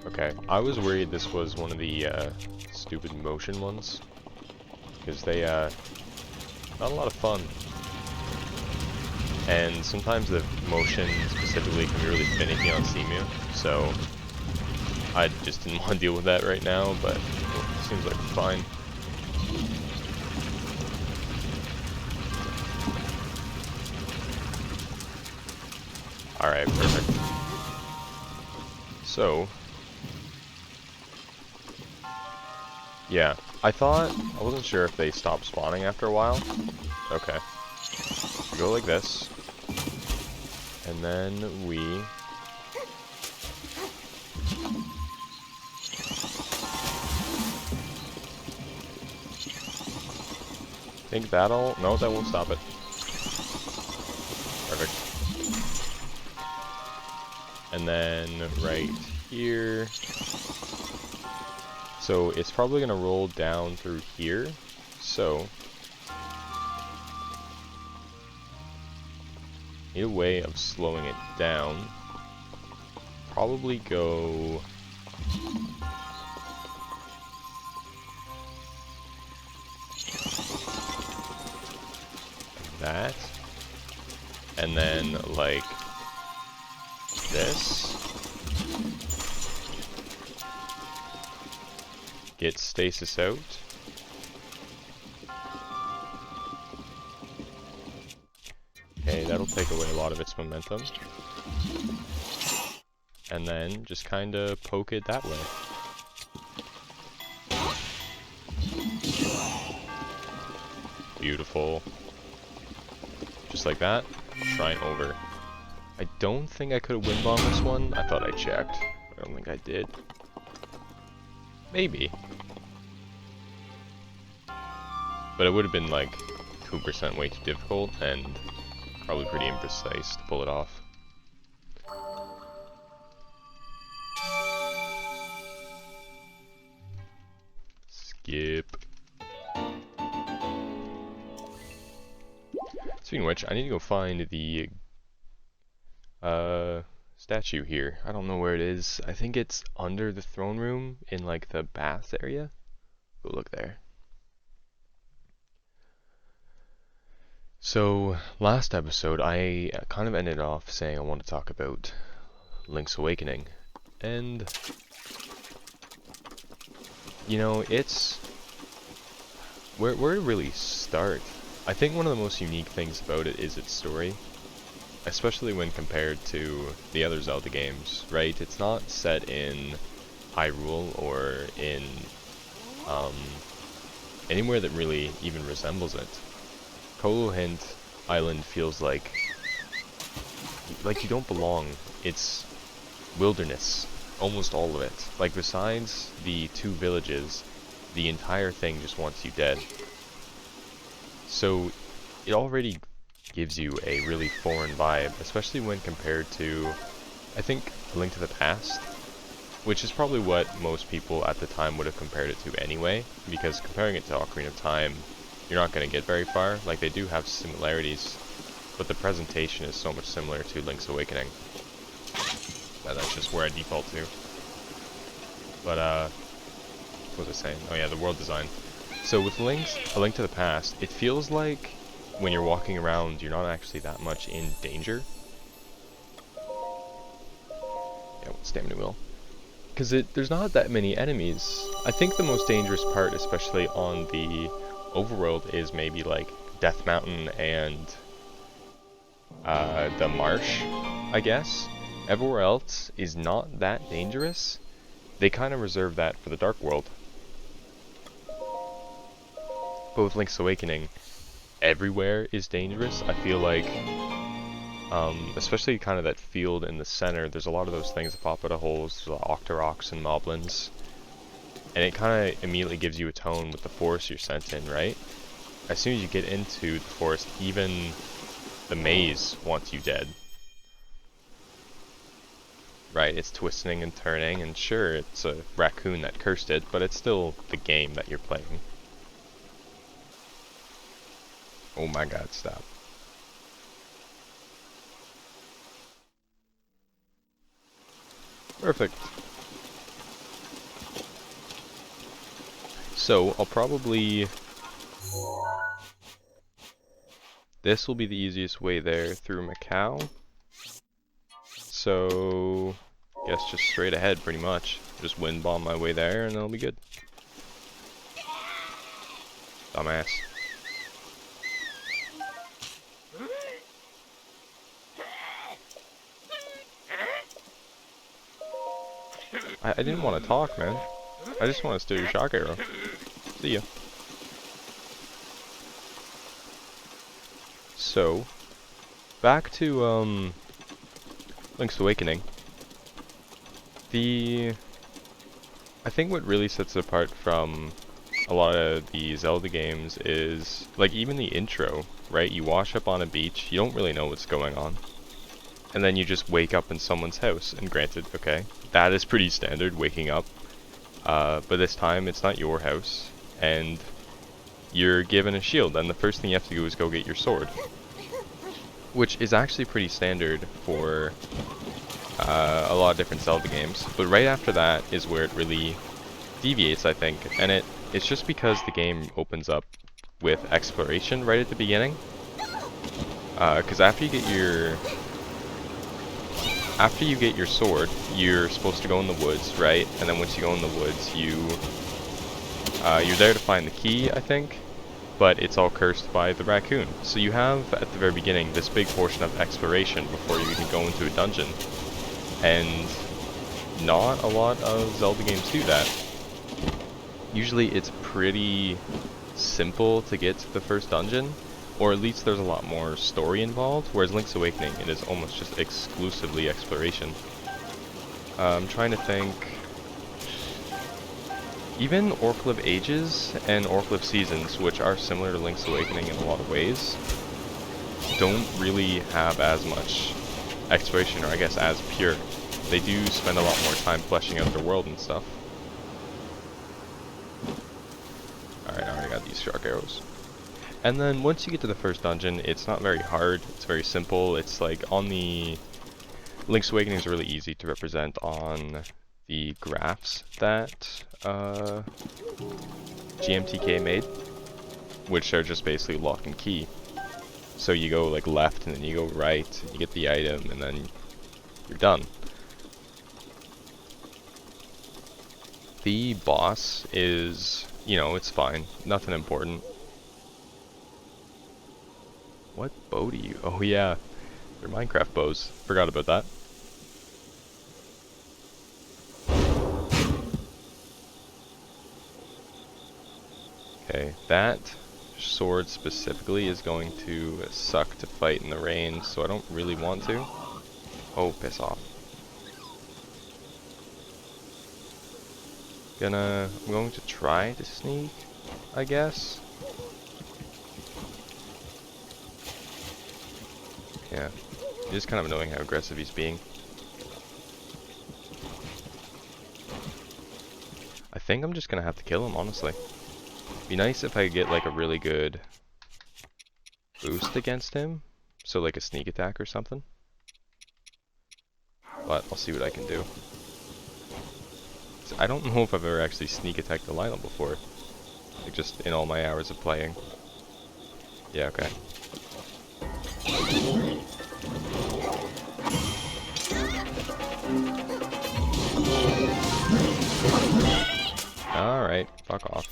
Okay, I was worried this was one of the stupid motion ones, because they not a lot of fun. And sometimes the motion specifically can be really finicky on Cemu, so I just didn't want to deal with that right now, but it seems like fine. Alright, perfect. So, yeah, I wasn't sure if they stopped spawning after a while. Okay. Go like this. And then we... think that'll... no, that won't stop it. Perfect. And then right here... so it's probably going to roll down through here. So... need a way of slowing it down. Probably go... that. And then like this. Get stasis out. Okay, that'll take away a lot of its momentum. And then just kinda poke it that way. Beautiful. Just like that. Shrine over. I don't think I could have wind bombed this one. I thought I checked. I don't think I did. Maybe. But it would have been like 2% way too difficult and probably pretty imprecise to pull it off. Skip. Speaking of which, I need to go find the statue here. I don't know where it is. I think it's under the throne room in like the bath area. Go look there. So, last episode I kind of ended off saying I want to talk about Link's Awakening. And you know, it's where to really start. I think one of the most unique things about it is its story. Especially when compared to the other Zelda games, right? It's not set in Hyrule or in anywhere that really even resembles it. Kolohint Island feels like you don't belong. It's wilderness, almost all of it. Like besides the 2 villages, the entire thing just wants you dead. So it already gives you a really foreign vibe, especially when compared to, I think, A Link to the Past, which is probably what most people at the time would have compared it to anyway, because comparing it to Ocarina of Time, you're not going to get very far. Like, they do have similarities, but the presentation is so much similar to Link's Awakening. That's just where I default to. But, what was I saying? Oh yeah, the world design. So with A Link to the Past, it feels like when you're walking around, you're not actually that much in danger. Yeah, stamina wheel. Because there's not that many enemies. I think the most dangerous part, especially on the overworld, is maybe like Death Mountain and the marsh, I guess. Everywhere else is not that dangerous. They kind of reserve that for the Dark World. But with Link's Awakening, everywhere is dangerous. I feel like, especially kind of that field in the center, there's a lot of those things that pop out of holes, Octoroks and Moblins, and it kind of immediately gives you a tone with the forest you're sent in, right? As soon as you get into the forest, even the maze wants you dead. Right, it's twisting and turning, and sure, it's a raccoon that cursed it, but it's still the game that you're playing. Oh my god, stop. Perfect. So, I'll probably... This will be the easiest way there through Macau. So, guess just straight ahead pretty much. Just wind bomb my way there and it'll be good. Dumbass. I didn't want to talk, man. I just want to steal your shock arrow. See ya. So, back to, Link's Awakening. I think what really sets it apart from a lot of the Zelda games is, like, even the intro, right? You wash up on a beach, you don't really know what's going on. And then you just wake up in someone's house, and granted, okay, that is pretty standard, waking up. But this time, it's not your house, and you're given a shield, and the first thing you have to do is go get your sword. Which is actually pretty standard for a lot of different Zelda games. But right after that is where it really deviates, I think. And it's just because the game opens up with exploration right at the beginning. Because after you get your sword, you're supposed to go in the woods, right? And then once you go in the woods, you're there to find the key, I think. But it's all cursed by the raccoon. So you have, at the very beginning, this big portion of exploration before you even go into a dungeon. And not a lot of Zelda games do that. Usually it's pretty simple to get to the first dungeon, or at least there's a lot more story involved, whereas Link's Awakening, it is almost just exclusively exploration. I'm trying to think... Even Oracle of Ages and Oracle of Seasons, which are similar to Link's Awakening in a lot of ways, don't really have as much exploration, or I guess as pure. They do spend a lot more time fleshing out their world and stuff. Alright, I already got these shark arrows. And then once you get to the first dungeon, it's not very hard, it's very simple. It's like on the... Link's Awakening is really easy to represent on the graphs that GMTK made, which are just basically lock and key. So you go like left and then you go right, you get the item, and then you're done. The boss is, you know, it's fine, nothing important. What bow do you? Oh yeah, they're Minecraft bows. Forgot about that. Okay, that sword specifically is going to suck to fight in the rain, so I don't really want to. Oh, piss off. I'm going to try to sneak, I guess. Yeah, just kind of annoying how aggressive he's being. I think I'm just gonna have to kill him, honestly. Be nice if I could get like a really good boost against him, so like a sneak attack or something. But I'll see what I can do. So I don't know if I've ever actually sneak attacked the Lynel before, like just in all my hours of playing. Yeah, okay. Alright, fuck off.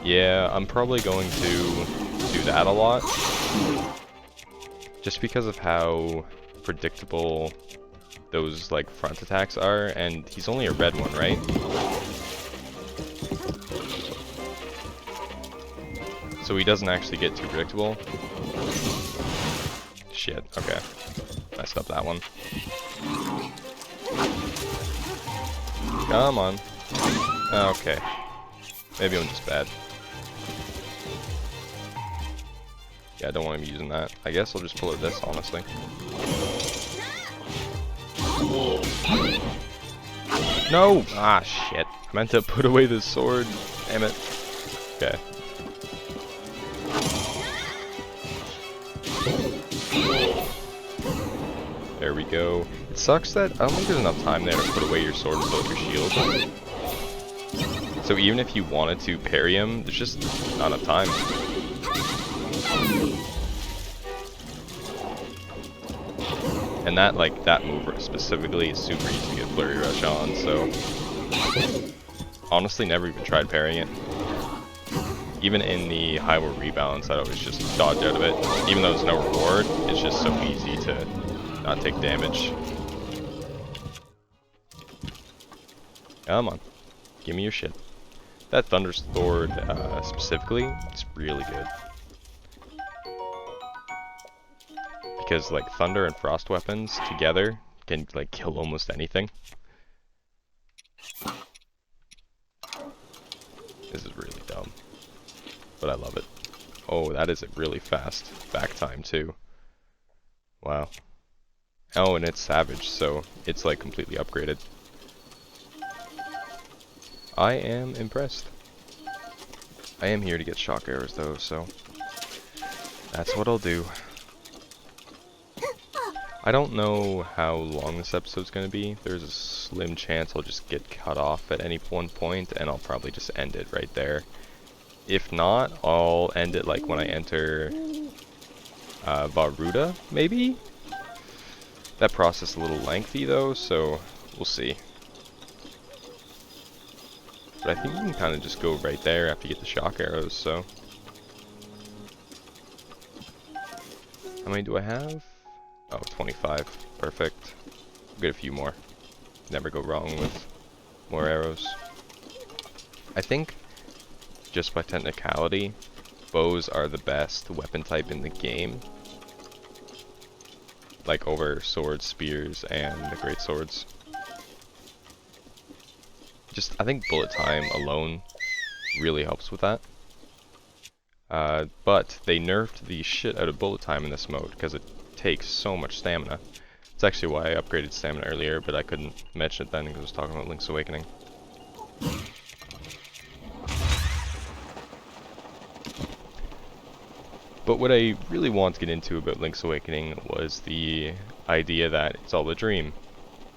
Yeah, I'm probably going to do that a lot. Just because of how predictable those like front attacks are, and he's only a red one, right? So he doesn't actually get too predictable. Shit, okay. Messed up that one. Come on. Okay. Maybe I'm just bad. Yeah, I don't want him using that. I guess I'll just pull out this, honestly. No! Ah, shit. I meant to put away the sword. Damn it. Okay. There we go. It sucks that I don't think there's enough time there to put away your sword and build your shield. So even if you wanted to parry him, there's just not enough time. And that, like, that move specifically is super easy to get Flurry Rush on, so... Honestly, never even tried parrying it. Even in the high war rebalance, I'd always just dodge out of it. Even though there's no reward, it's just so easy to not take damage. Come on, give me your shit. That Thunder Sword specifically, it's really good. Because like Thunder and Frost weapons together can like kill almost anything. This is really dumb, but I love it. Oh, that is a really fast back time too. Wow. Oh, and it's Savage, so it's like completely upgraded. I am impressed. I am here to get shock arrows though, so that's what I'll do. I don't know how long this episode's going to be. There's a slim chance I'll just get cut off at any one point, and I'll probably just end it right there. If not, I'll end it like when I enter Varuda, maybe? That process is a little lengthy though, so we'll see. But I think you can kind of just go right there after you get the shock arrows, so... How many do I have? Oh, 25. Perfect. I'll get a few more. Never go wrong with more arrows. I think, just by technicality, bows are the best weapon type in the game. Like over swords, spears, and the great swords. Just, I think bullet time alone really helps with that. But they nerfed the shit out of bullet time in this mode because it takes so much stamina. It's actually why I upgraded stamina earlier, but I couldn't mention it then because I was talking about Link's Awakening. But what I really want to get into about Link's Awakening was the idea that it's all a dream.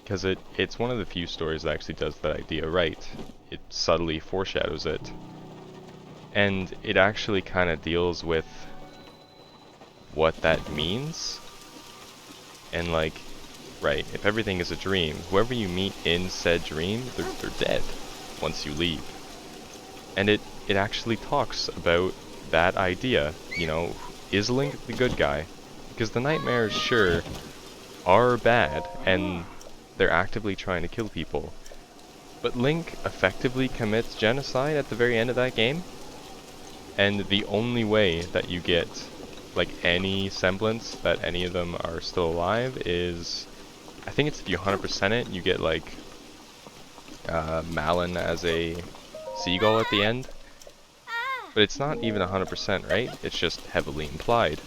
Because it's one of the few stories that actually does that idea right. It subtly foreshadows it. And it actually kind of deals with what that means. And like, right, if everything is a dream, whoever you meet in said dream, they're dead once you leave. And it actually talks about that idea, you know, is Link the good guy? Because the nightmares, sure, are bad, and they're actively trying to kill people. But Link effectively commits genocide at the very end of that game. And the only way that you get like any semblance that any of them are still alive is, I think it's if you 100% it, you get like Malin as a seagull at the end. But it's not even 100%, right? It's just heavily implied.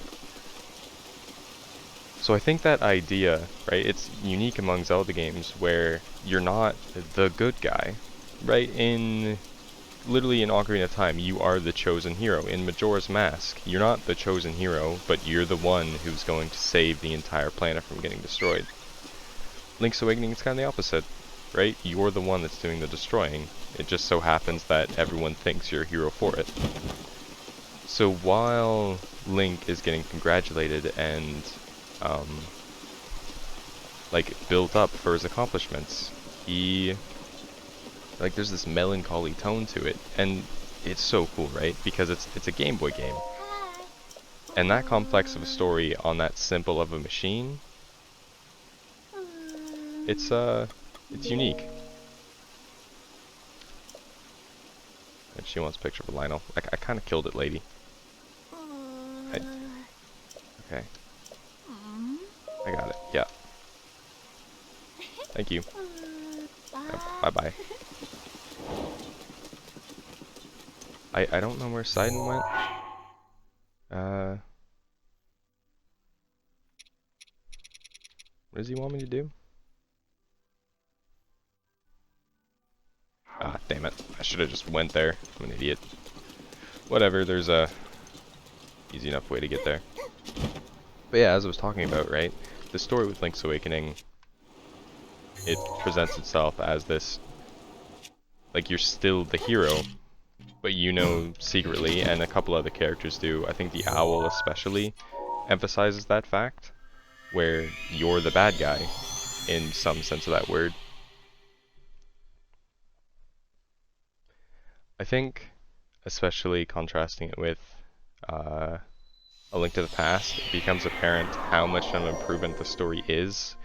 So I think that idea, right, it's unique among Zelda games where you're not the good guy, right? Literally in Ocarina of Time, you are the chosen hero. In Majora's Mask, you're not the chosen hero, but you're the one who's going to save the entire planet from getting destroyed. Link's Awakening is kind of the opposite, right? You're the one that's doing the destroying. It just so happens that everyone thinks you're a hero for it. So while Link is getting congratulated and like built up for his accomplishments, like there's this melancholy tone to it, and it's so cool, right? Because it's a Game Boy game, and that complex of a story on that simple of a machine, it's unique. And she wants a picture of Lynel. I kind of killed it, lady. Okay. I got it. Yeah. Thank you. Bye bye. I don't know where Sidon went. What does he want me to do? Ah, damn it. I should have just went there. I'm an idiot. Whatever, there's a easy enough way to get there. But yeah, as I was talking about, right? the story with Link's Awakening, it presents itself as this, like, you're still the hero, but you know secretly, and a couple other characters do, I think the Owl especially emphasizes that fact, where you're the bad guy, in some sense of that word. I think, especially contrasting it with A Link to the Past, it becomes apparent how much of an improvement the story is.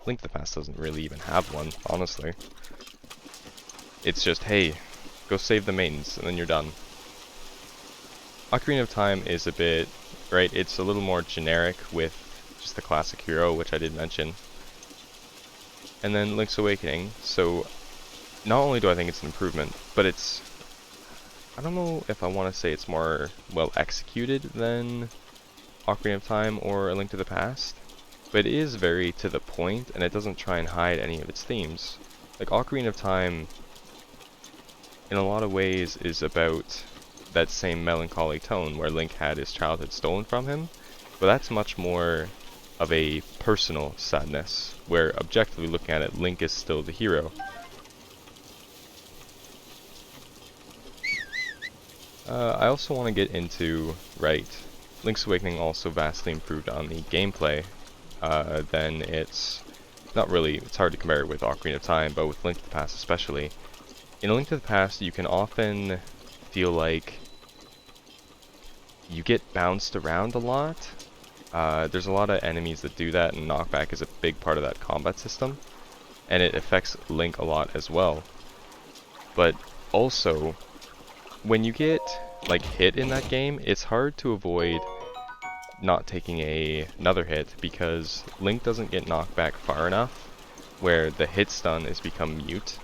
Link to the Past doesn't really even have one, honestly. It's just, hey, go save the maidens, and then you're done. Ocarina of Time is a bit, right, it's a little more generic with just the classic hero, which I did mention. And then Link's Awakening, so not only do I think it's an improvement, but it's, I don't know if I want to say it's more well executed than Ocarina of Time or A Link to the Past, but it is very to the point, and it doesn't try and hide any of its themes. Like, Ocarina of Time, in a lot of ways, is about that same melancholy tone where Link had his childhood stolen from him, but that's much more of a personal sadness, where objectively looking at it, Link is still the hero. I also want to get into, right, Link's Awakening also vastly improved on the gameplay. Then it's not really, it's hard to compare it with Ocarina of Time, but with Link to the Past especially. In A Link to the Past, you can often feel like you get bounced around a lot. There's a lot of enemies that do that, and knockback is a big part of that combat system, and it affects Link a lot as well. But also, when you get like hit in that game, it's hard to avoid not taking another hit, because Link doesn't get knocked back far enough where the hit stun is become mute.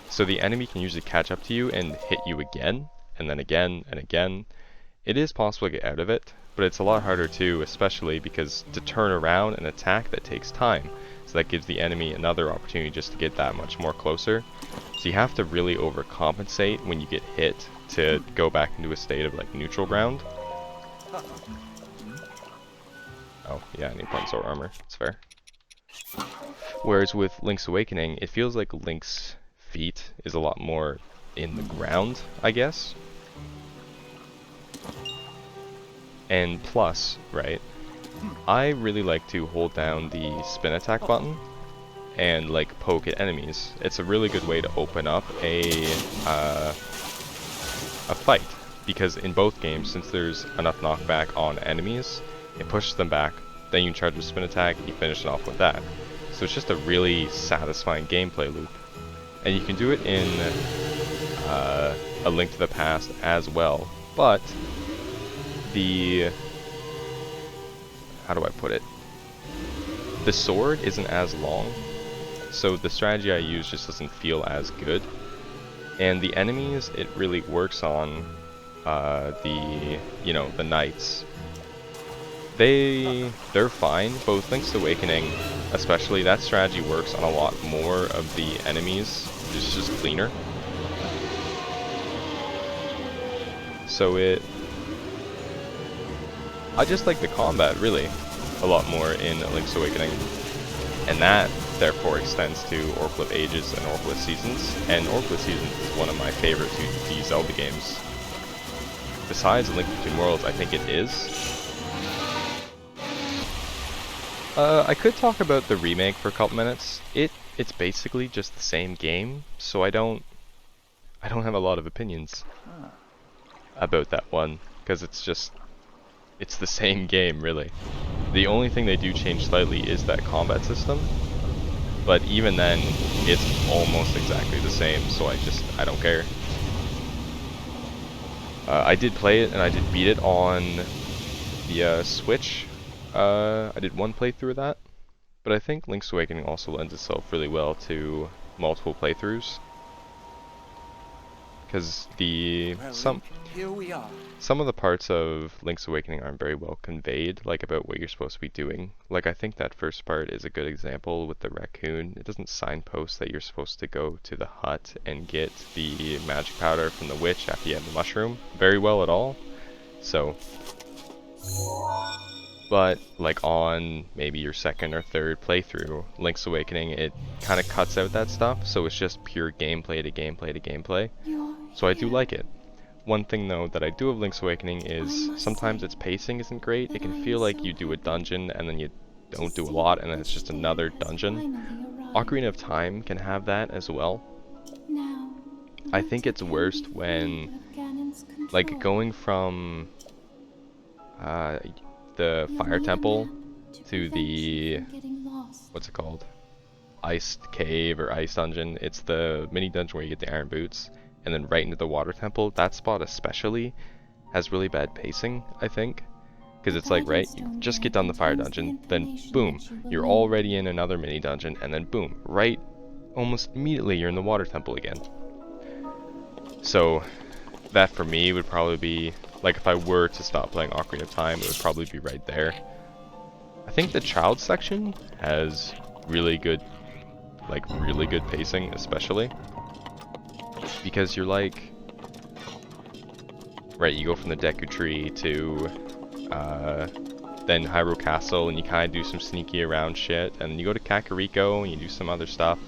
So the enemy can usually catch up to you and hit you again, and then again, and again. It is possible to get out of it, but it's a lot harder too, especially because to turn around and attack, that takes time. So that gives the enemy another opportunity just to get that much more closer. So you have to really overcompensate when you get hit to go back into a state of like neutral ground. Oh, yeah, I need Bronzor armor. It's fair. Whereas with Link's Awakening, it feels like Link's feet is a lot more in the ground, I guess. And plus, right, I really like to hold down the spin attack button and like poke at enemies. It's a really good way to open up a fight, because in both games, since there's enough knockback on enemies, it pushes them back, then you charge with spin attack, you finish it off with that. So it's just a really satisfying gameplay loop. And you can do it in A Link to the Past as well, but the, how do I put it? The sword isn't as long, so the strategy I use just doesn't feel as good. And the enemies, it really works on the, you know, the knights. They're fine, but with Link's Awakening, especially, that strategy works on a lot more of the enemies. It's just cleaner. So I just like the combat, really, a lot more in Link's Awakening. And that, therefore, extends to Oracle of Ages and Oracle of Seasons. And Oracle of Seasons is one of my favorite 2D Zelda games. Besides Link Between Worlds, I think it is. I could talk about the remake for a couple minutes. It's basically just the same game, so I don't have a lot of opinions about that one, because it's the same game, really. The only thing they do change slightly is that combat system, but even then, it's almost exactly the same, so I don't care. I did play it, and I did beat it on the Switch. I did one playthrough of that, but I think Link's Awakening also lends itself really well to multiple playthroughs, because some of the parts of Link's Awakening aren't very well conveyed, like about what you're supposed to be doing. Like, I think that first part is a good example with the raccoon. It doesn't signpost that you're supposed to go to the hut and get the magic powder from the witch after you have the mushroom very well at all. So But like on maybe your second or third playthrough, Link's Awakening, it kind of cuts out that stuff, so it's just pure gameplay to gameplay to gameplay. So I do like it. One thing though that I do of Link's Awakening is sometimes its pacing isn't great. It can feel like you do a dungeon and then you don't do a lot and then it's just another dungeon. Ocarina of Time can have that as well. I think it's worst when, like, going from the fire temple to the, what's it called? Iced cave or ice dungeon. It's the mini dungeon where you get the iron boots, and then right into the water temple. That spot especially has really bad pacing, I think. Because it's like, right, you just get done the fire dungeon, then boom, you're already in another mini dungeon, and then boom, right, almost immediately you're in the water temple again. So that for me would probably be, like, if I were to stop playing Ocarina of Time, it would probably be right there. I think the child section has really good, like, really good pacing, especially. Because you're like, right, you go from the Deku Tree to then Hyrule Castle, and you kind of do some sneaky around shit, and you go to Kakariko, and you do some other stuff.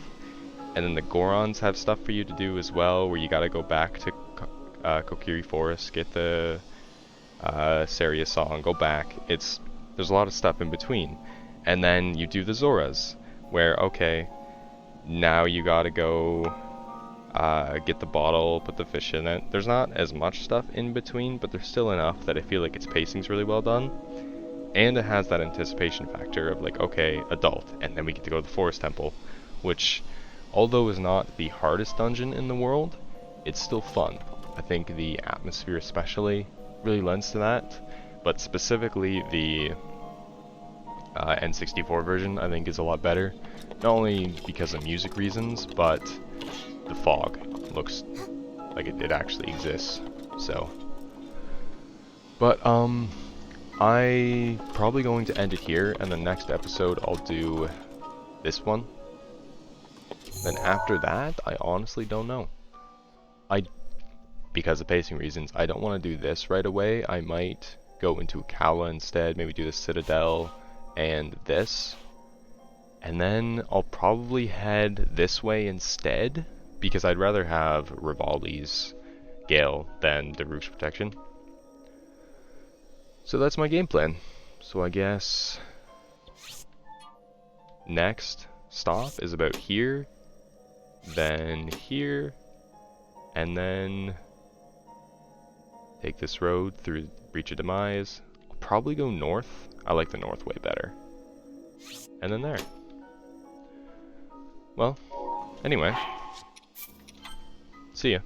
And then the Gorons have stuff for you to do as well, where you gotta go back to Kokiri Forest, get the Saria song, go back. There's a lot of stuff in between. And then you do the Zoras, where, okay, now you gotta go get the bottle, put the fish in it. There's not as much stuff in between, but there's still enough that I feel like its pacing's really well done. And it has that anticipation factor of like, okay, adult, and then we get to go to the Forest Temple, which, although is not the hardest dungeon in the world, it's still fun. I think the atmosphere especially really lends to that, but specifically the N64 version I think is a lot better, not only because of music reasons, but the fog looks like it actually exists. So, but I probably going to end it here, and the next episode I'll do this one. Then after that, I honestly don't know. Because of pacing reasons, I don't want to do this right away. I might go into Kaula instead, maybe do the Citadel and this. And then I'll probably head this way instead, because I'd rather have Rivali's Gale than the Roof's Protection. So that's my game plan. So I guess next stop is about here, then here, and then take this road through Breach of Demise. I'll probably go north. I like the north way better. And then there. Well, anyway. See ya.